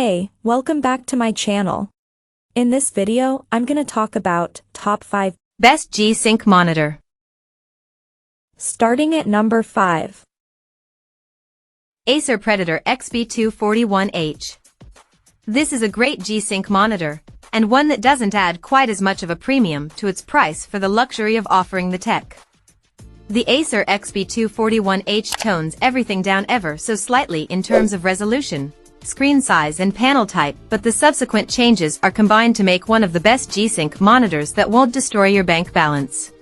Hey, welcome back to my channel. In this video, I'm gonna talk about top 5 best G-Sync monitor. Starting at number 5. Acer Predator XB241H. This is a great G-Sync monitor, and one that doesn't add quite as much of a premium to its price for the luxury of offering the tech. The Acer XB241H tones everything down ever so slightly in terms of resolution, screen size and panel type, but the subsequent changes are combined to make one of the best G-Sync monitors that won't destroy your bank balance.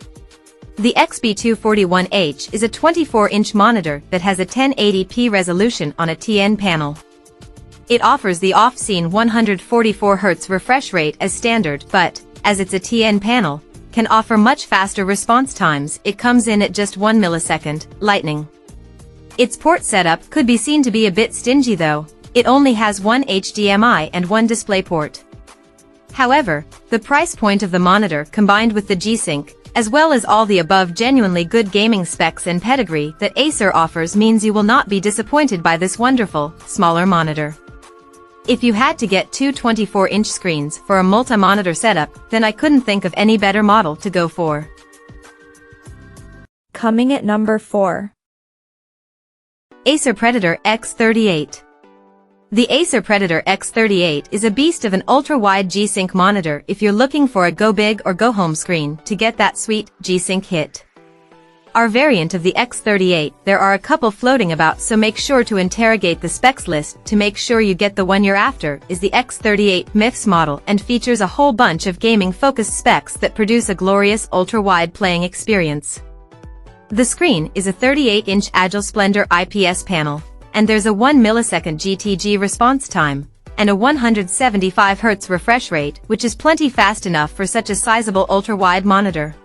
The XB241H is a 24-inch monitor that has a 1080p resolution on a TN panel. It offers the off-scene 144Hz refresh rate as standard, but, as it's a TN panel, can offer much faster response times. It comes in at just 1 millisecond, lightning. Its port setup could be seen to be a bit stingy though. It only has one HDMI and one DisplayPort. However, the price point of the monitor combined with the G-Sync, as well as all the above genuinely good gaming specs and pedigree that Acer offers means you will not be disappointed by this wonderful, smaller monitor. If you had to get two 24-inch screens for a multi-monitor setup, then I couldn't think of any better model to go for. Coming at number 4. Acer Predator X38. The Acer Predator X38 is a beast of an ultra-wide G-Sync monitor if you're looking for a go big or go home screen to get that sweet G-Sync hit. Our variant of the X38, there are a couple floating about, so make sure to interrogate the specs list to make sure you get the one you're after, is the X38 MIFS model and features a whole bunch of gaming-focused specs that produce a glorious ultra-wide playing experience. The screen is a 38-inch Agile Splendor IPS panel, and there's a 1 millisecond GTG response time, and a 175Hz refresh rate, which is plenty fast enough for such a sizable ultra-wide monitor.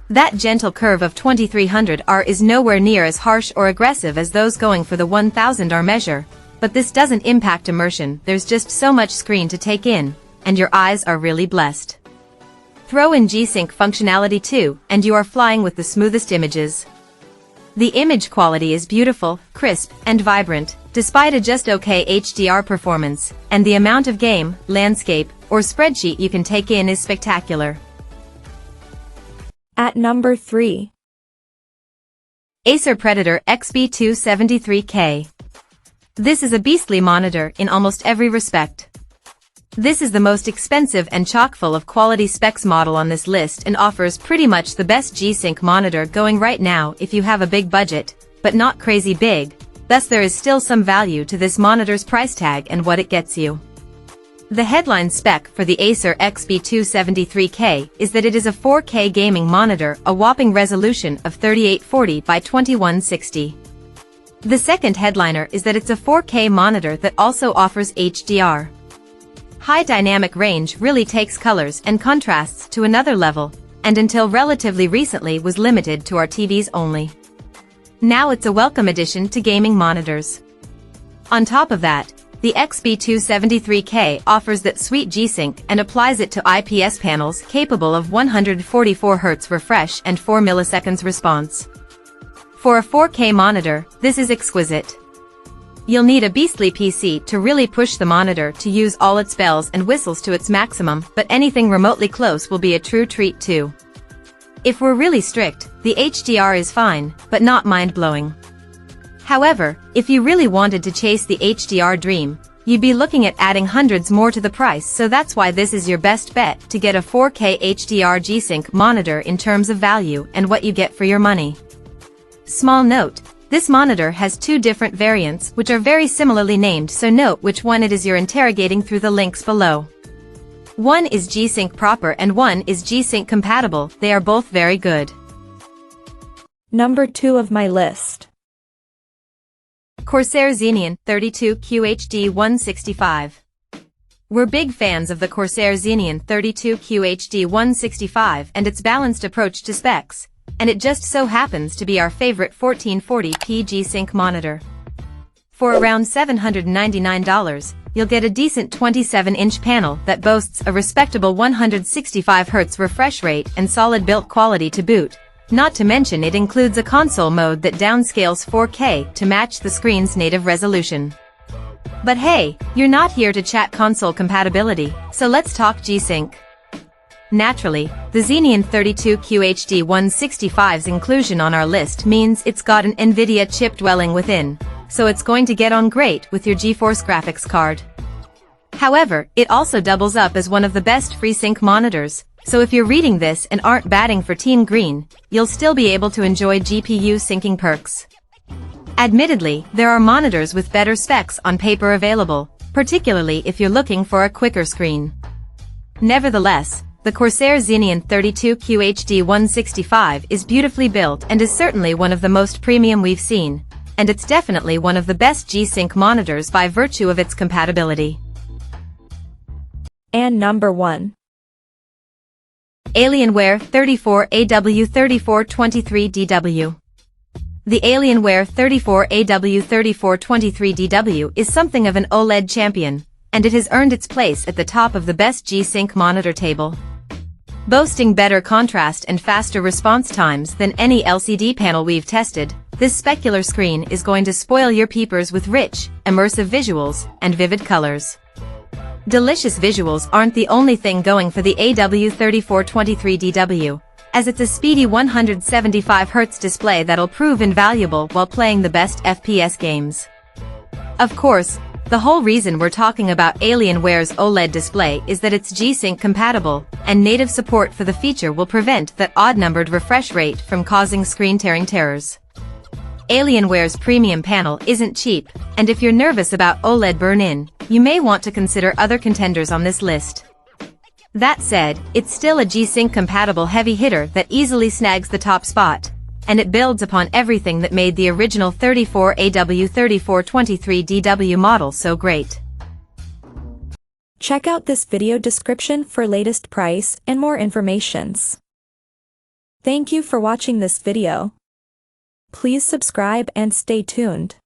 That gentle curve of 2300R is nowhere near as harsh or aggressive as those going for the 1000R measure, but this doesn't impact immersion. There's just so much screen to take in, and your eyes are really blessed. Throw in G-Sync functionality too, and you are flying with the smoothest images. The image quality is beautiful, crisp, and vibrant, despite a just okay HDR performance, and the amount of game, landscape, or spreadsheet you can take in is spectacular. At number 3. Acer Predator XB273K. This is a beastly monitor in almost every respect. This is the most expensive and chock-full of quality specs model on this list and offers pretty much the best G-Sync monitor going right now if you have a big budget, but not crazy big, thus there is still some value to this monitor's price tag and what it gets you. The headline spec for the Acer XB273K is that it is a 4K gaming monitor, a whopping resolution of 3840 by 2160. The second headliner is that it's a 4K monitor that also offers HDR. High dynamic range really takes colors and contrasts to another level, and until relatively recently was limited to our TVs only. Now it's a welcome addition to gaming monitors. On top of that, the XB273K offers that sweet G-Sync and applies it to IPS panels capable of 144Hz refresh and 4 milliseconds response. For a 4K monitor, this is exquisite. You'll need a beastly PC to really push the monitor to use all its bells and whistles to its maximum, but anything remotely close will be a true treat too. If we're really strict, the HDR is fine, but not mind-blowing. However, if you really wanted to chase the HDR dream, you'd be looking at adding hundreds more to the price, so that's why this is your best bet to get a 4K HDR G-Sync monitor in terms of value and what you get for your money. Small note, this monitor has two different variants which are very similarly named, so note which one it is you're interrogating through the links below. One is G-Sync proper and one is G-Sync compatible. They are both very good. Number 2 of my list. Corsair Xeneon 32QHD 165. We're big fans of the Corsair Xeneon 32QHD 165 and its balanced approach to specs, and it just so happens to be our favorite 1440p G-Sync monitor. For around $799, you'll get a decent 27-inch panel that boasts a respectable 165Hz refresh rate and solid build quality to boot. Not to mention it includes a console mode that downscales 4K to match the screen's native resolution. But hey, you're not here to chat console compatibility, so let's talk G-Sync. Naturally, the Xeneon 32QHD 165's inclusion on our list means it's got an NVIDIA chip dwelling within, so it's going to get on great with your GeForce graphics card. However, it also doubles up as one of the best FreeSync monitors, so if you're reading this and aren't batting for Team Green, you'll still be able to enjoy GPU syncing perks. Admittedly, there are monitors with better specs on paper available, particularly if you're looking for a quicker screen. Nevertheless, the Corsair Xeneon 32QHD 165 is beautifully built and is certainly one of the most premium we've seen, and it's definitely one of the best G-Sync monitors by virtue of its compatibility. And number 1. Alienware 34AW3423DW. The Alienware 34AW3423DW is something of an OLED champion, and it has earned its place at the top of the best G-Sync monitor table. Boasting better contrast and faster response times than any LCD panel we've tested, this specular screen is going to spoil your peepers with rich, immersive visuals and vivid colors. Delicious visuals aren't the only thing going for the AW3423DW, as it's a speedy 175Hz display that'll prove invaluable while playing the best FPS games. Of course, the whole reason we're talking about Alienware's OLED display is that it's G-Sync compatible, and native support for the feature will prevent that odd-numbered refresh rate from causing screen-tearing terrors. Alienware's premium panel isn't cheap, and if you're nervous about OLED burn-in, you may want to consider other contenders on this list. That said, it's still a G-Sync compatible heavy hitter that easily snags the top spot, and it builds upon everything that made the original 34AW3423DW model so great. Check out this video description for latest price and more informations. Thank you for watching this video. Please subscribe and stay tuned.